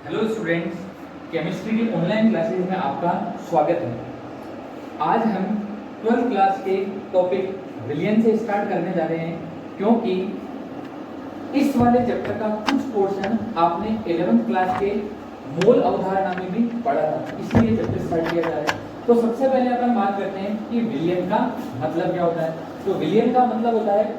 Hello students, chemistry की online classes में आपका स्वागत है। आज हम 12th क्लास के टॉपिक विलियन से स्टार्ट करने जा रहे हैं, क्योंकि इस वाले चैप्टर का कुछ पोर्शन आपने 11th क्लास के मोल अवधारणा में भी पढ़ा था, इसलिए चैप्टर स्टार्ट किया जा रहा है। तो सबसे पहले अपन बात करते हैं कि विलियन का मतलब क्या होता है। तो विलियन का मतलब होता है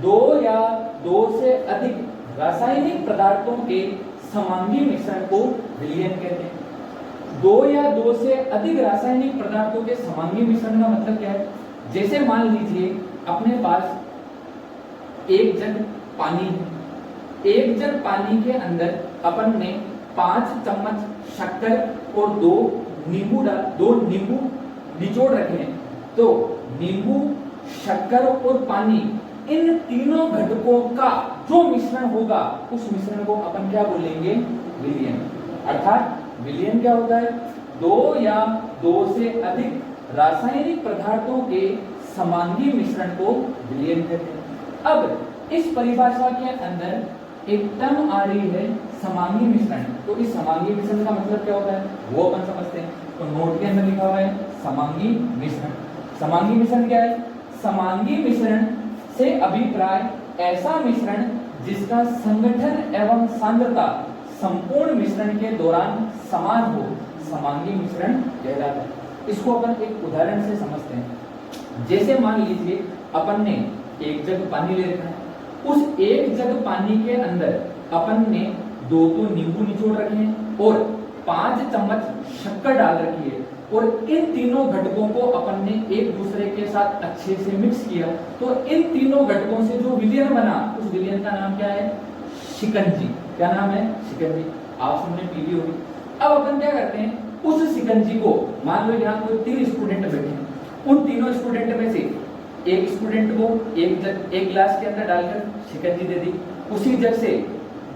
दो या दो से अधिक रासायनिक पदार्थों के समांगी मिश्रण को विलियन कहते हैं। दो या दो से अधिक रासायनिक पदार्थों के समांगी मिश्रण का मतलब क्या है? जैसे मान लीजिए अपने पास एक जग पानी है। एक जग पानी के अंदर अपन ने 5 चम्मच शक्कर और दो नींबू निचोड़ रखे हैं। तो नींबू, शक्कर और पानी, इन तीनों घटकों का जो मिश्रण होगा उस मिश्रण को अपन क्या बोलेंगे? विलियन। अर्थात विलियन क्या होता है? दो या दो से अधिक रासायनिक पदार्थों के समांगी मिश्रण को विलियन कहते हैं। अब इस परिभाषा के अंदर एक टर्म आ रही है, समांगी मिश्रण। तो इस समांगी मिश्रण का मतलब क्या होता है वो अपन समझते हैं। तो नोट के अंदर लिखा हुआ है समांगी मिश्रण। समांगी मिश्रण क्या है? समांगी मिश्रण से अभिप्राय ऐसा मिश्रण जिसका संगठन एवं सांद्रता संपूर्ण मिश्रण के दौरान समान हो, समांगी मिश्रण कहलाता है। इसको अपन एक उदाहरण से समझते हैं। जैसे मान लीजिए अपन ने एक जग पानी ले रखा है। उस एक जग पानी के अंदर अपन ने दो नींबू निचोड़ रखे हैं और 5 चम्मच शक्कर डाल रखी है, और इन तीनों घटकों को अपन ने एक दूसरे के साथ अच्छे से मिक्स किया। तो इन तीनों घटकों से जो विलियन बना, उस विलियन का नाम क्या है? शिकंजी। क्या नाम है? शिकंजी। आप सबने पी ली होगी। अब अपन क्या करते हैं, उस शिकंजी को, मान लो यहाँ कोई 3 स्टूडेंट बैठे हैं, उन तीनों स्टूडेंट में से एक स्टूडेंट को एक गिलास के अंदर डालकर शिकंजी दे दी। उसी जग से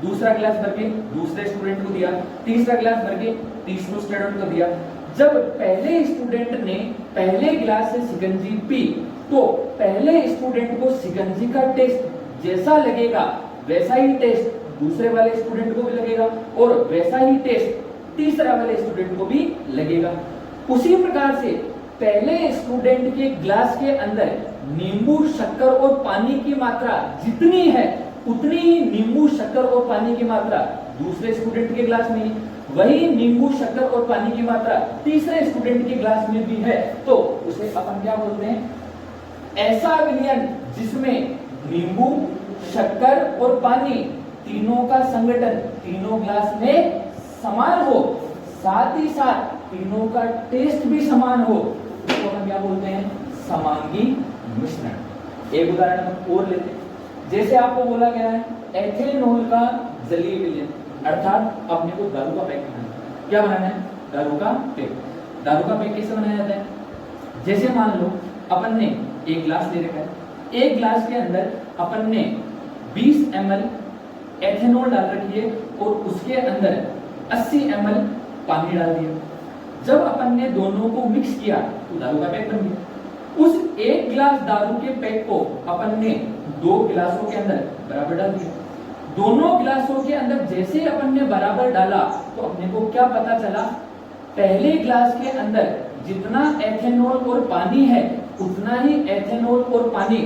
दूसरा गिलास भर के दूसरे स्टूडेंट को दिया, तीसरा गिलास भर के तीसरे स्टूडेंट को दिया। जब पहले स्टूडेंट ने पहले गिलास से शिकंजी पी, तो पहले स्टूडेंट को शिकंजी का टेस्ट जैसा लगेगा वैसा ही टेस्ट दूसरे वाले स्टूडेंट को भी लगेगा, और वैसा ही टेस्ट तीसरा वाले स्टूडेंट को भी लगेगा। उसी प्रकार से पहले स्टूडेंट के गिलास के अंदर नींबू, शक्कर और पानी की मात्रा जितनी है, उतनी ही नींबू, शक्कर और पानी की मात्रा दूसरे स्टूडेंट के गिलास में, वही नींबू, शक्कर और पानी की मात्रा तीसरे स्टूडेंट के गिलास में भी है। तो उसे अपन क्या बोलते हैं? ऐसा विलियन जिसमें नींबू, शक्कर और पानी तीनों का संगठन तीनों गिलास में समान हो, साथ ही साथ तीनों का टेस्ट भी समान हो, उसको हम क्या बोलते हैं? समांगी मिश्रण। एक उदाहरण और लेते हैं। जैसे आपको बोला गया है एथेनॉल का जलीय विलियन, अर्थात अपने को दारू का पैक बनाना है। क्या बनाना है? दारू का पैक। दारू का पैक कैसे बनाया जाता है? जैसे मान लो अपन ने एक गिलास ले रखा है। एक गिलास के अंदर अपन ने 20 ml एथेनॉल डाल रखी है और उसके अंदर 80 ml पानी डाल दिया। जब अपन ने दोनों को मिक्स किया तो दारू का पैक बन गया। उस एक गिलास दारू के पैक को अपन ने 2 गिलासों के अंदर बराबर डाल दिया। दोनों गिलासों के अंदर जैसे अपन ने बराबर डाला तो अपने को क्या पता चला? पहले गिलास के अंदर जितना एथेनॉल और पानी है, उतना ही एथेनॉल और पानी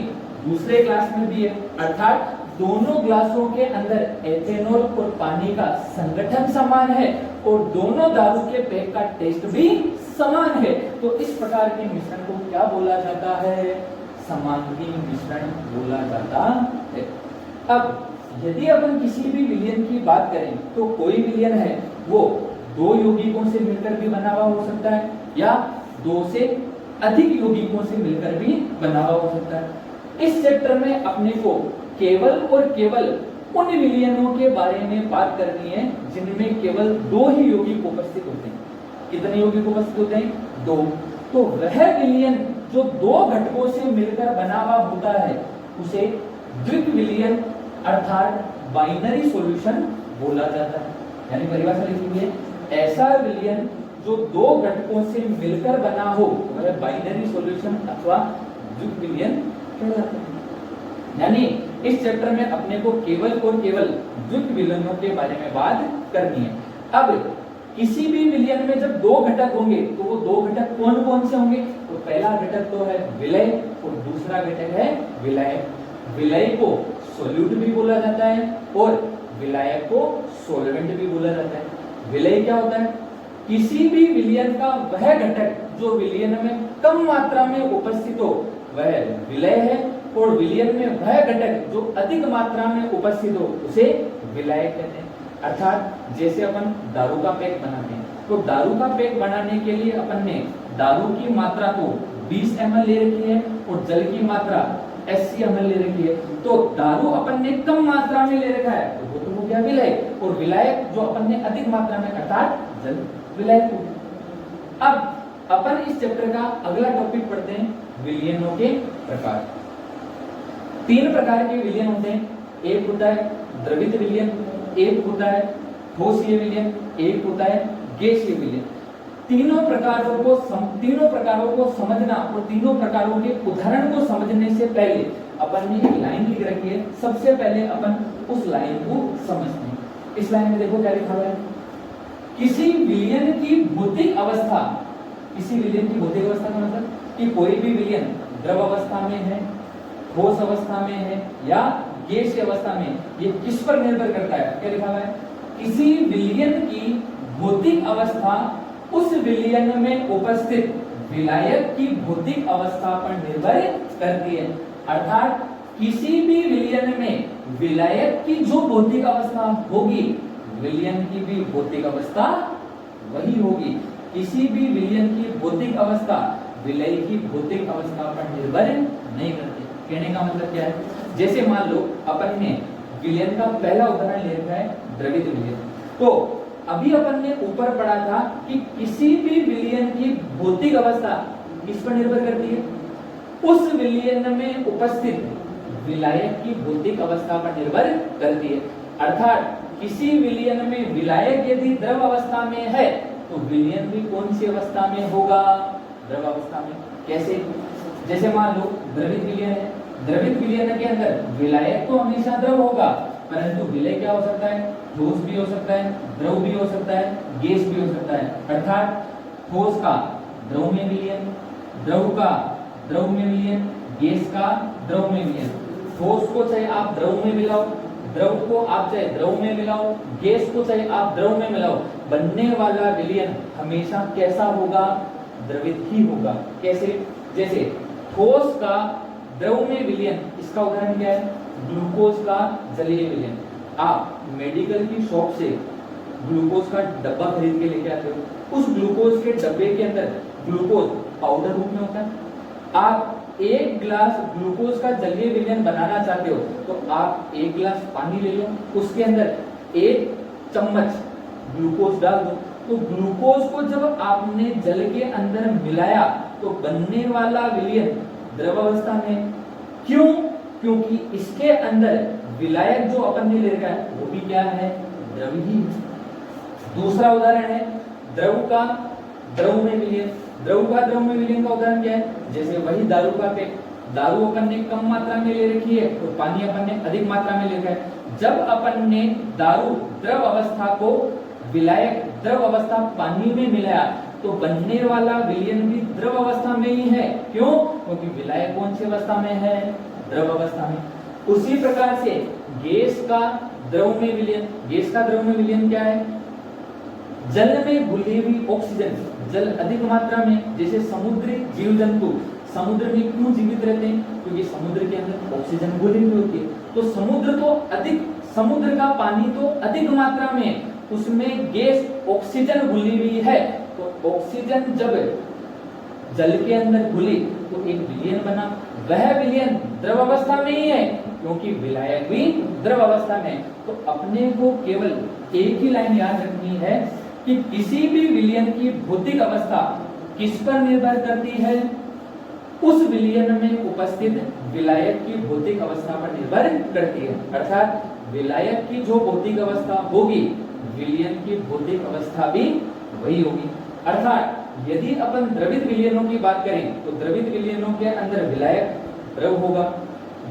दूसरे गिलास में भी है। अर्थात दोनों गिलासों के अंदर एथेनॉल और पानी का संगठन समान है और दोनों दारू के पैक का टेस्ट भी समान है। तो इस प्रकार के मिश्रण को क्या बोला जाता है? समांगी मिश्रण बोला जाता है। अब यदि अपन किसी भी विलियन की बात करें तो कोई विलियन है वो 2 यौगिकों से मिलकर भी बना हुआ हो सकता है, या 2 से अधिक यौगिकों से मिलकर भी बना हुआ हो सकता है। इस चैप्टर में अपने को केवल और केवल उन विलियनों के बारे में बात करनी है जिनमें केवल 2 ही यौगिक उपस्थित होते हैं। कितने यौगिक उपस्थित होते हैं? 2। तो वह विलियन जो 2 घटकों से मिलकर बना हुआ होता है उसे द्विक विलियन अर्थात बाइनरी सॉल्यूशन बोला जाता है। यानी परिभाषा लिखेंगे, ऐसा विलियन जो 2 घटकों से मिलकर बना हो वह बाइनरी सॉल्यूशन अथवा द्विक विलियन कहलाता है। यानी इस चैप्टर में अपने को केवल और केवल द्विक विलियनों के बारे में बात करनी है। अब किसी भी विलयन में जब दो घटक होंगे तो वो दो घटक कौन कौन से होंगे? तो पहला घटक तो है विलय और दूसरा घटक है विलायक। विलय को सॉल्यूट भी बोला जाता है और विलायक को सॉल्वेंट भी बोला जाता है। विलय क्या होता है? किसी भी विलयन का वह घटक जो विलयन में कम मात्रा में उपस्थित हो वह विलय है, और विलयन में वह घटक जो अधिक मात्रा में उपस्थित हो उसे विलायक कहते हैं। अर्थात जैसे अपन दारू का पैक बनाते हैं, तो दारू का पैक बनाने के लिए अपन ने दारू की मात्रा को 20 ml ले रखी है और जल की मात्रा 80 ml ले रखी है। तो दारू अपन ने कम मात्रा में ले रखा है तो वो तो हो गया विलायक, और विलायक जो अपन ने अधिक मात्रा में अर्थात जल विलायक हो गया। अब अपन इस चैप्टर का अगला टॉपिक पढ़ते हैं, विलयनों के प्रकार। 3 प्रकार के विलयन होते हैं। एक होता है द्रवित विलयन, एक होता है ठोसीय विलयन, एक होता है गैसीय विलयन। तीनों प्रकारों को समझना और तीनों प्रकारों के उदाहरण को समझने से पहले अपन ने एक लाइन लिख रखी है। सबसे पहले अपन उस लाइन को समझते हैं। इस लाइन में देखो क्या लिखा हुआ है, किसी विलयन की भौतिक अवस्था, किसी विलयन की भौतिक अवस्था का मतलब कि कोई भी विलयन द्रव अवस्था में है, ठोस अवस्था में है या गैसीय अवस्था में, ये किस पर निर्भर करता है? क्या लिखा हुआ है, किसी विलयन की भौतिक अवस्था उस विलयन में उपस्थित विलायक की भौतिक अवस्था पर निर्भर करती है। अर्थात किसी भी विलयन में विलायक की जो भौतिक अवस्था होगी विलयन की भी भौतिक अवस्था वही होगी। किसी भी विलयन की भौतिक अवस्था विलय की भौतिक अवस्था पर निर्भर नहीं करती। कहने का मतलब क्या है, जैसे मान लो अपन ने विलयन का पहला उदाहरण ले रखा है द्रवित विलयन, तो अभी अपन ने ऊपर पढ़ा था कि किसी भी विलयन की भौतिक अवस्था किस पर निर्भर करती है? उस विलयन में उपस्थित विलायक की भौतिक अवस्था पर निर्भर करती है। अर्थात किसी विलयन में विलायक यदि द्रव अवस्था में है तो विलयन भी कौन सी अवस्था में होगा? द्रव अवस्था में। कैसे? जैसे मान लो द्रवित विलयन है, द्रवित विलयन के अंदर विलायक तो हमेशा द्रव होगा, परंतु विलय क्या हो सकता है? ठोस भी हो सकता है, द्रव भी हो सकता है, गैस भी हो सकता है। अर्थात ठोस का द्रव में विलयन, द्रव का द्रव में विलयन, गैस का द्रव में विलयन। ठोस को चाहे आप द्रव में मिलाओ, द्रव को आप चाहे द्रव में मिलाओ, गैस को चाहे आप द्रव में मिलाओ, बनने वाला विलयन हमेशा कैसा होगा? द्रवित ही होगा। कैसे? जैसे ठोस का द्रव में विलयन, इसका उदाहरण क्या है? ग्लूकोज का जलीय विलयन। आप मेडिकल की शॉप से ग्लूकोज का डब्बा खरीद के लेके आते हो, उस ग्लूकोज के डब्बे के अंदर ग्लूकोज पाउडर रूप में होता है। आप 1 गिलास ग्लूकोज का जलीय विलयन बनाना चाहते हो तो आप 1 गिलास पानी ले लो, उसके अंदर 1 चम्मच ग्लूकोज डाल दो। तो ग्लूकोज को जब आपने जल के अंदर मिलाया तो बनने वाला विलयन द्रव अवस्था में। क्यों? क्योंकि इसके अंदर विलायक जो अपन ने ले रखा है वो भी क्या है? द्रव ही। दूसरा उदाहरण है द्रव का द्रव में विलयन। द्रव का द्रव में विलयन का उदाहरण क्या है? जैसे वही दारू का पैक, दारू अपन ने कम मात्रा में ले रखी है और पानी अपन ने अधिक मात्रा में ले रखा है। जब अपन ने दारू द्रव अवस्था को विलायक द्रव अवस्था पानी में मिलाया तो बनने वाला विलयन भी द्रव अवस्था में ही है। क्यों? क्योंकि विलायक कौन सी अवस्था में है? द्रव अवस्था में। उसी प्रकार से गैस का द्रव में विलयन, गैस का द्रव में विलयन क्या है? जल में घुली हुई ऑक्सीजन, जल अधिक मात्रा में। जैसे समुद्री जीव जंतु समुद्र में क्यों जीवित रहते हैं? क्योंकि समुद्र के अंदर ऑक्सीजन घुली हुई होती है। तो समुद्र का पानी तो अधिक मात्रा में, उसमें गैस ऑक्सीजन घुली हुई है। तो ऑक्सीजन जब जल के अंदर घुली तो एक विलयन बना, वह विलयन द्रव अवस्था में ही है क्योंकि विलायक भी द्रव अवस्था में। तो अपने को केवल एक ही लाइन याद रखनी है कि किसी भी विलयन की भौतिक अवस्था किस पर निर्भर करती है? उस विलयन में उपस्थित विलायक की भौतिक अवस्था पर निर्भर करती है। अर्थात विलायक की जो भौतिक अवस्था होगी विलयन की भौतिक अवस्था भी वही होगी। अर्थात यदि अपन द्रवित विलयनों की बात करें तो द्रवित विलयनों के अंदर विलायक द्रव होगा,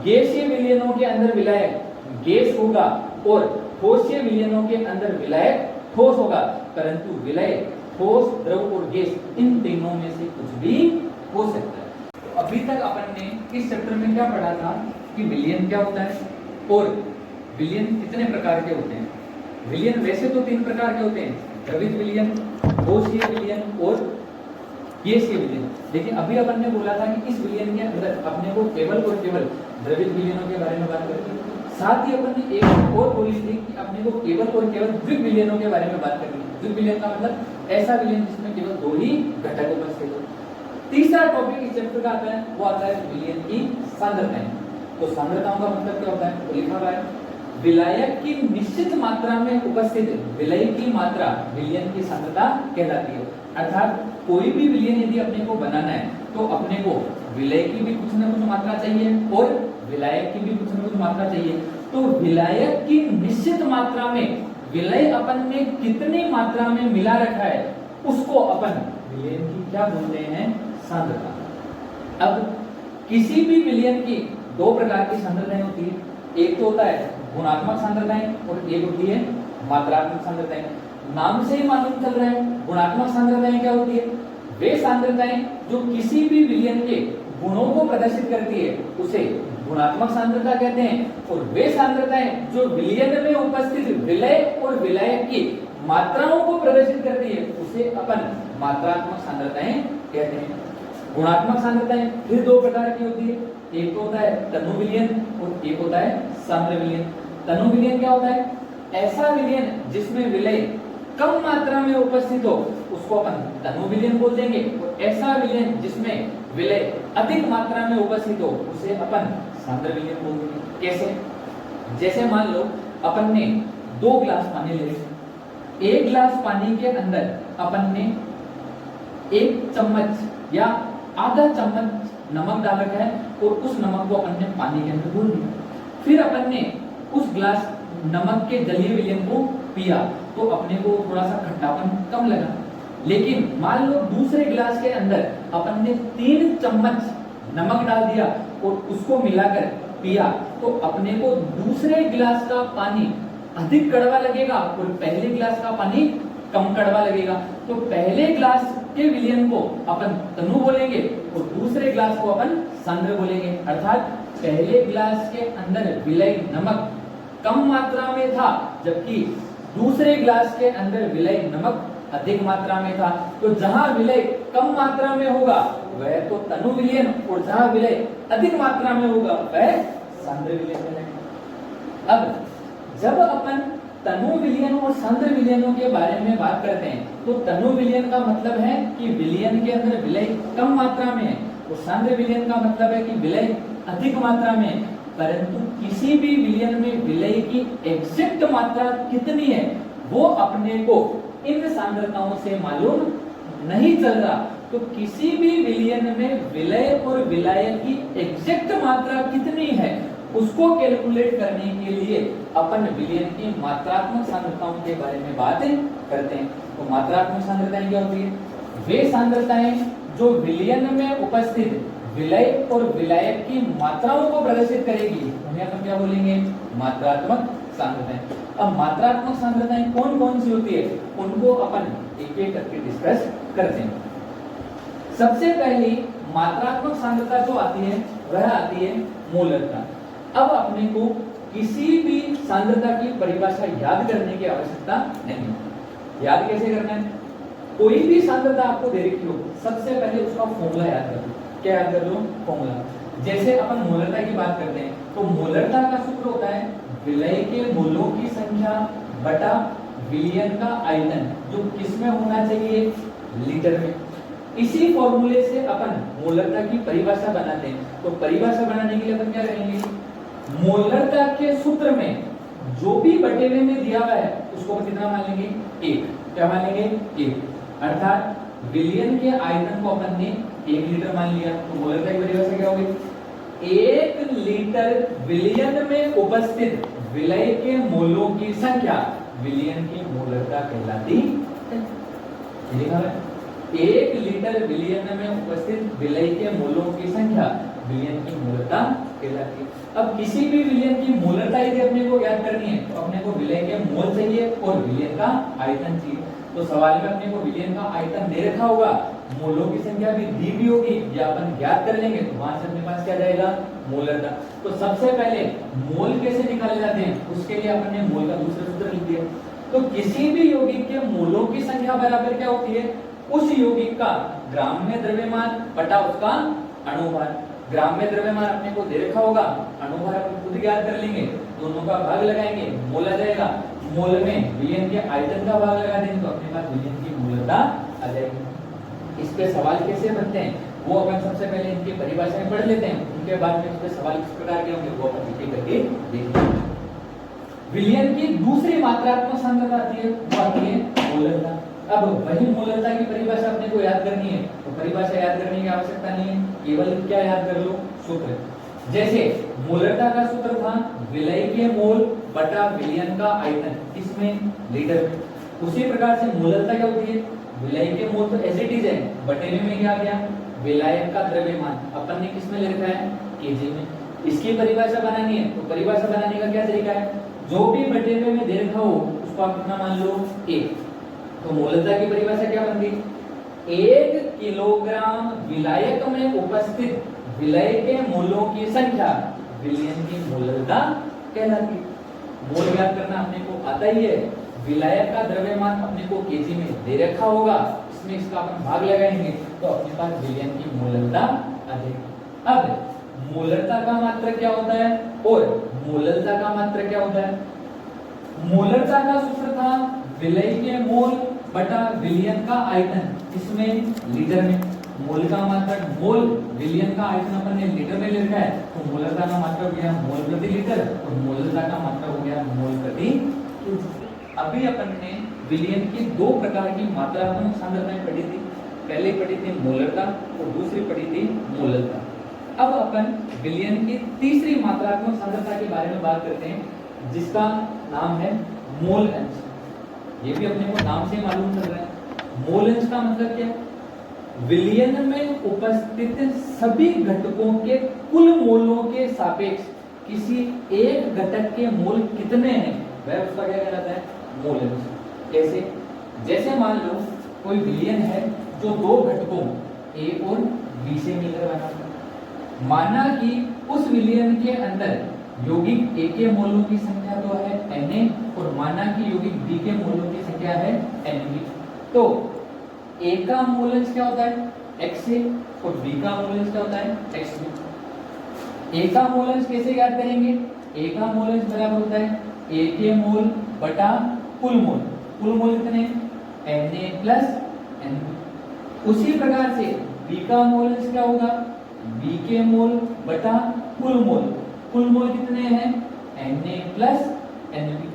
गैसीय विलयनों के अंदर विलायक गैस होगा और ठोसीय विलयनों के अंदर विलायक ठोस होगा, परंतु विलय ठोस, द्रव और गैस इन तीनों में से कुछ भी हो सकता है। तो अभी तक अपन ने इस चैप्टर में क्या पढ़ा था कि विलयन क्या होता है और विलयन कितने प्रकार के होते हैं। विलयन वैसे तो 3 प्रकार के होते हैं, द्रवित विलयन, ठोसीय विलयन और गैसीय विलयन। लेकिन अभी अपन ने बोला था कि इस विलयन के अंदर अपने को केवल और केवल द्रवित विलयनों के बारे में बात करनी है। साथ ही अपन ने एक और बोली थी कि अपने को केवल और केवल द्विक विलयनों के बारे में बात करनी है। द्विक विलयन का मतलब ऐसा विलयन जिसमें केवल 2 ही घटक उपस्थित हो। तीसरा टॉपिक इस चैप्टर का आता है, वो आता है विलयन की सांद्रताएं। तो सांद्रताओं का मतलब क्या होता है, तो लिखा हुआ है विलायक की निश्चित मात्रा में उपस्थित विलय की मात्रा विलयन की सांद्रता कहलाती है। अर्थात कोई भी विलयन यदि अपने को बनाना है तो अपने को विलय की भी कुछ न कुछ मात्रा चाहिए और विलायक की भी कुछ न कुछ मात्रा चाहिए। तो विलायक की निश्चित मात्रा में विलय अपन ने कितनी मात्रा में मिला रखा है उसको अपन विलयन की क्या बोलते हैं, सांद्रता। अब किसी भी विलयन की 2 प्रकार की सांद्रताएं होती है, एक तो होता है गुणात्मक सांद्रताएं और एक होती है मात्रात्मक सांद्रताएं। नाम से ही मालूम चल रहा है गुणात्मक सांद्रताएं क्या होती है, वे सांद्रताएं जो किसी भी विलयन के गुणों को प्रदर्शित करती है उसे गुणात्मक सांद्रता कहते हैं। और वे सांद्रताएं जो विलयन में उपस्थित विलय और विलायक की मात्राओं को प्रदर्शित करती है उसे अपन मात्रात्मक सांद्रताएं कहते हैं। गुणात्मक सांद्रताएं फिर 2 प्रकार की होती है, एक तो होता है तनु विलयन और एक होता है सांद्र विलयन। तनु विलयन क्या होता है, ऐसा विलयन जिसमें विलय कम मात्रा में उपस्थित हो उसको अपन तनु विलयन बोल देंगे, और ऐसा विलयन जिसमें विलय अधिक मात्रा में उपस्थित हो उसे अपन सांद्र विलयन बोल देंगे। कैसे, जैसे मान लो अपन ने 2 गिलास पानी ले लिए, 1 गिलास पानी के अंदर अपन ने 1 चम्मच या आधा चम्मच नमक डाल रखा है और उस नमक को अपन ने पानी के अंदर घोल दिया। फिर अपन ने उस गिलास नमक के जलीय विलयन को पिया तो अपने को थोड़ा सा खट्टापन कम लगा। लेकिन मान लो दूसरे गिलास के अंदर अपन ने 3 चम्मच नमक डाल दिया और उसको मिलाकर पिया तो अपने को दूसरे गिलास का पानी अधिक कड़वा लगेगा और पहले गिलास का पानी कम कड़वा लगेगा। तो पहले गिलास के विलयन को अपन तनु बोलेंगे और दूसरे गिलास को अपन सांद्र बोलेंगे। अर्थात पहले गिलास के अंदर विलय नमक कम मात्रा में था जबकि दूसरे गिलास के अंदर विलय नमक अधिक मात्रा में था। तो जहां विलय कम मात्रा में होगा वह तो तनु विलयन और जहां विलय अधिक मात्रा में होगा वह सांद्र विलयन कहलाएगा। अब जब अपन तनु विलयन और सांद्र विलयनों के बारे में बात करते हैं तो तनु विलयन का मतलब है कि विलयन के अंदर विलय कम मात्रा में है और सांद्र विलयन का मतलब है कि विलय अधिक मात्रा में है। परंतु किसी भी विलयन में विलय की एग्जैक्ट मात्रा कितनी है वो अपने को इन सांद्रताओं से मालूम नहीं चल रहा। तो किसी भी विलयन में विलय और विलायक की एग्जैक्ट मात्रा कितनी है उसको कैलकुलेट करने के लिए अपन विलयन की मात्रात्मक सांद्रताओं के बारे में बात करते हैं। तो मात्रात्मक सांद्रताएं क्या होती है, वे सांद्रताएं जो विलयन में उपस्थित विलय और विलायक की मात्राओं को प्रदर्शित करेगी उन्हें अपन क्या बोलेंगे, मात्रात्मक सांद्रताएं। अब मात्रात्मक सांद्रताएं कौन कौन सी होती है उनको अपन एक एक करके डिस्कस करते हैं। सबसे पहली मात्रात्मक सांद्रता जो आती है वह आती है मोलरता। अब अपने को किसी भी सांद्रता की परिभाषा याद करने की आवश्यकता नहीं। याद कैसे करना है, कोई भी सांद्रता आपको दे रखी हो सबसे पहले उसका फॉर्मूला याद कर लो। क्या याद कर लो, फॉर्मूला। जैसे अपन मोलरता की बात करते हैं तो मोलरता का सूत्र होता है विलय के मोलों की संख्या बटा विलयन का आयतन जो किसमें होना चाहिए, लीटर में। इसी फॉर्मूले से अपन मोलरता की परिभाषा बनाते हैं। तो परिभाषा बनाने के लिए अपन क्या करेंगे, मोलरता के सूत्र में जो भी बटेवे में दिया हुआ है उसको कितना मान लेंगे, 1। क्या मान लेंगे, 1। अर्थात विलयन के आयतन को अपन ने 1 लीटर मान लिया। तो मोलरता की परिभाषा क्या होगी, 1 लीटर विलयन में उपस्थित विलय के मोलों की संख्या विलयन की मोलरता कहलाती है। लिखा है 1 लीटर विलयन में उपस्थित विलय के मोलों की संख्या विलयन की मोलरता कहलाती है। अब किसी भी विलयन की मोलरता यदि अपने को ज्ञात करनी है तो अपने को विलयन के मोल चाहिए और विलयन का आयतन चाहिए। तो सवाल में अपने को विलयन का आयतन दे रखा होगा, मोलों की संख्या भी दी भी होगी, या अपन ज्ञात कर लेंगे तो वहां से अपने पास क्या जाएगा, मोलरता। तो सबसे पहले मोल कैसे निकाले जाते हैं उसके लिए अपन ने मोल का दूसरा सूत्र लिख दिया। तो किसी भी यौगिक के मोलों की संख्या बराबर क्या होती है, उस यौगिक का ग्राम में द्रव्यमान बटा उसका अणुभार। ग्राम में द्रव्यमान अपने को दे रखा होगा, अणुभार अपन खुद ज्ञात कर लेंगे, दोनों का भाग लगाएंगे, मोल आ जाएगा। मोल में विलयन के आयतन का भाग लगा देंगे तो अपने पास विलयन की मोलरता आ जाएगी। इस पे सवाल कैसे बनते हैं वो अपन सबसे पहले इनकी परिभाषाएं पढ़ लेते हैं, उनके बाद में इस पे सवाल किस प्रकार के होंगे वो अपन एक करके देखेंगे। विलयन की दूसरी मात्रात्मक सांद्रता आती है, वो आती है मोलरता। अब वही मोलरता की परिभाषा अपने को याद करनी है, तो परिभाषा याद करने की आवश्यकता नहीं है, केवल क्या याद कर लो, सूत्र। जैसे मोलरता का सूत्र था विलय के मोल बटा विलयन का आयतन, किसमें, लीटर में। उसी प्रकार से मोलरता क्या होती है, विलय के मोल तो एज इट इज है, बटेरे में क्या आ गया, विलायक का द्रव्यमान, अपन ने किसमें ले रखा है, केजी में। इसकी परिभाषा बनानी है तो परिभाषा बनाने का क्या तरीका है, जो भी बटेरे में दे रखा हो उसको आप कितना मान लो, 1। तो मोलरता की परिभाषा क्या बन गई, 1 किलोग्राम विलायक में उपस्थित विलय के मोलों की संख्या विलयन की मोलरता कहलाती है। मोल ज्ञात करना अपने को आता ही है, विलायक का द्रव्यमान अपने को केजी में दे रखा होगा, इसमें इसका अपन भाग लगाएंगे तो अपने पास विलयन की मोलरता आ जाएगी। अब मोलरता का मात्रक क्या होता है और मोलरता का मात्रक क्या होता है। मोलरता का सूत्र था विलय के मोल बटा विलयन का आयतन, इसमें लीटर में। मोल का मात्रक मोल, विलयन का आयतन अपन ने लीटर में लिखा है, तो मोलरता का मात्रक हो गया मोल प्रति लीटर और मोलरता का मात्रक हो गया मोल प्रति केजी। अभी अपन ने विलयन की 2 प्रकार की मात्रात्मक सांद्रताएं पढ़ी थी, पहले पढ़ी थी मोलरता और दूसरी पढ़ी थी मोलरता। अब अपन विलयन की तीसरी मात्रात्मक सांद्रता के बारे में बात करते हैं, जिसका नाम है मोल अंश। ये भी अपने को नाम से मालूम चल रहा है। मोल अंश का मतलब क्या है, विलयन में उपस्थित सभी घटकों के कुल मोलों के सापेक्ष किसी एक घटक के मोल कितने हैं वह उसका क्या कहलाता है, मोल अंश। कैसे, जैसे मान लो कोई विलयन है जो 2 घटकों A और B से मिलकर बना है, माना कि उस विलयन के अंदर यौगिक A के मोलों की संख्या तो है Na और माना कि यौगिक B के मोलों की संख्या है Nb। तो A का मोल अंश क्या होता है, Xa और B का मोल अंश क्या होता है, Xb। A का मोल अंश कैसे ज्ञात करेंगे, A का मोल अंश बराबर होता है A के मोल बटा कुल मोल। कुल मोल कितने, Na प्लस Nb। उसी प्रकार से B का मोल अंश क्या होगा, B के मोल बटा कुल मोल। कुल मोल कितने हैं, Na प्लस Nb।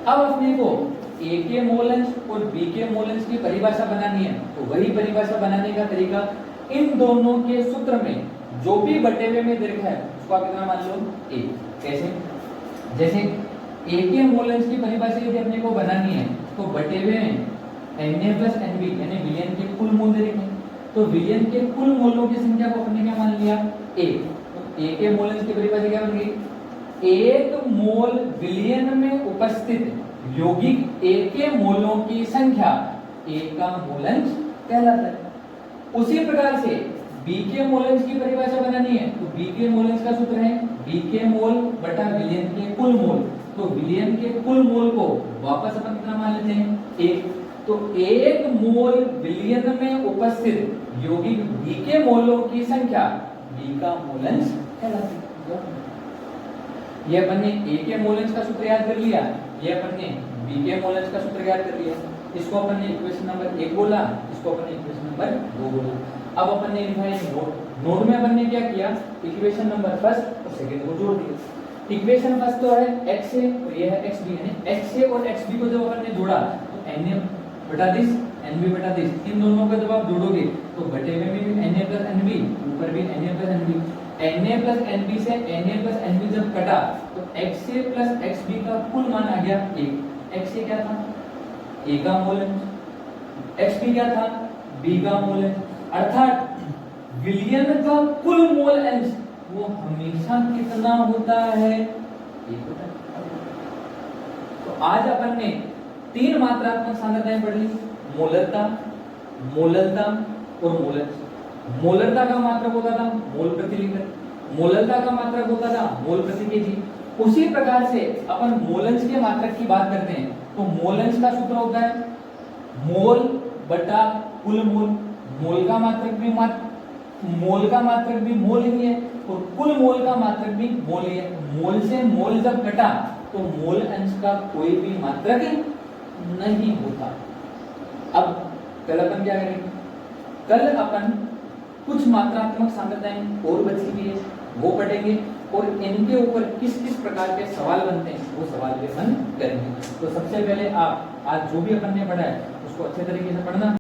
अब अपने को A के मोल अंश और B के मोल अंश की परिभाषा बनानी है, तो वही परिभाषा बनाने का तरीका, इन दोनों के सूत्र में जो भी बटेवे में दे रखा है उसको आप कितना मान लो, A। कैसे, जैसे A के मोल अंश की परिभाषा यदि अपने को बनानी है तो बटेवे में Na प्लस Nb यानी विलयन के कुल मोल दे रखे हैं, तो विलयन के कुल मोलों की संख्या को अपने क्या मान लिया, A। तो A के मोल अंश की परिभाषा क्या बन गई, 1 मोल विलयन में उपस्थित यौगिक A के मोलों की संख्या A का मोल अंश कहलाता है। उसी प्रकार से B के मोल अंश की परिभाषा बनानी है तो B के मोल अंश का सूत्र है B के मोल बटा विलयन के कुल मोल। तो विलयन के कुल मोल को वापस अपन कितना मान लेते हैं, 1। तो 1 मोल विलयन में उपस्थित यौगिक B के मोलों की संख्या B का मोल अंश कहलाती है। ये अपन ने A के मोल अंश का सूत्र याद कर लिया, ये अपन ने B के मोल अंश का सूत्र याद कर लिया। इसको अपन ने इक्वेशन नंबर 1 बोला, इसको अपन ने इक्वेशन नंबर 2 बोला। अब अपन ने लिखा है नोट। नोट में अपन ने क्या किया, इक्वेशन नंबर फर्स्ट और सेकंड को जोड़ दिया। इक्वेशन फर्स्ट तो है x a और ये है xb, यानी x a और xb को जब अपन ने जोड़ा तो na बटा दिस nb बटा दिस, इन दोनों को जब आप जोड़ोगे तो बटे में भी na प्लस nb, ऊपर भी na plus nb। na plus nb से na प्लस nb जब कटा तो xa प्लस xb का कुल मान आ गया 1। xa क्या था, a का मोल अंश, xb क्या था, b का मोल अंश। अर्थात विलयन का कुल मोल अंश वो हमेशा कितना होता है, 1 होता है। तो आज अपन ने 3 मात्रात्मक सांद्रताएं पढ़ ली, मोलरता, मोललता और मोलस। मोलरता का मात्रक होता था मोल प्रति लीटर, मोललता का मात्रक होता था मोल प्रति केजी। उसी प्रकार से अपन मोलंश के मात्रक की बात करते हैं तो मोलंश का सूत्र होता है मोल बटा कुल मोल। मोल का मात्रक भी मोल ही है और कुल मोल का मात्रक भी मोल ही है। मोल से मोल जब घटा तो मोल अंश का कोई भी मात्रक नहीं होता। अब कल अपन क्या करेंगे, कल अपन कुछ मात्रात्मक सांद्रताएं और बची हुई है वो पढ़ेंगे और इनके ऊपर किस किस प्रकार के सवाल बनते हैं वो सवाल भी अपन करेंगे। तो सबसे पहले आप आज जो भी अपन ने पढ़ा है उसको अच्छे तरीके से पढ़ना।